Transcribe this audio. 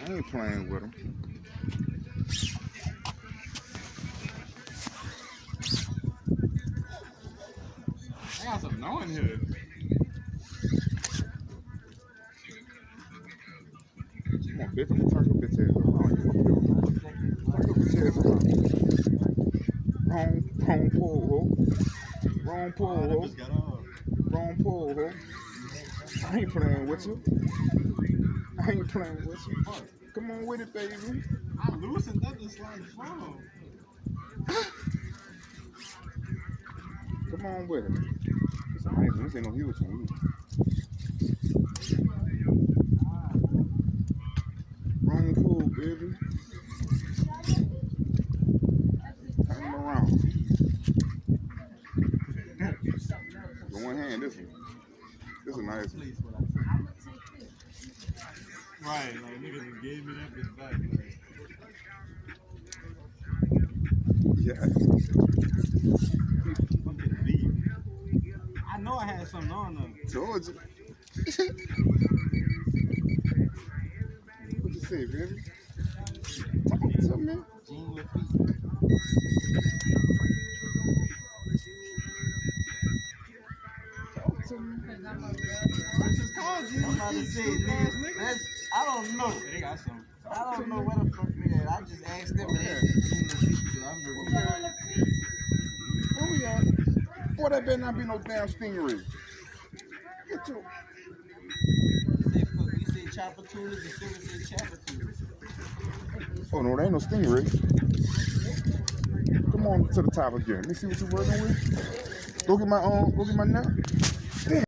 I ain't playing with him. I got some knowing here. Come on, bitch. I'm gonna turn your bitch ass around. Turn your bitch ass around. Wrong pole, ho. Wrong pole, ho. Wrong pole, ho. I ain't playing with you. I ain't playing with you. Come on with it, baby. I'm losing that just like phone. Come on with it. It's amazing. This ain't no huge one. Wrong pool, baby. Turn him around. The one hand, this one. This is a nice one. Right, like niggas just gave me that bitch back. Yeah. Fucking leave. I know I had something on them. Told you. What you say, baby? Talk to me. Jean Lafitte. Talk to me. I just called you. I'm about to say, nigga. I don't know. They got some. I don't know where the fuck they at. I just asked them and they said Jean Lafitte, so I'm Where we at? Boy, that better not be no damn stingray. Get your... You say chopper tools, the service say chopper tools. Oh no, there ain't no stingray. Come on to the top again. Let me see what you're working with. Go get my net.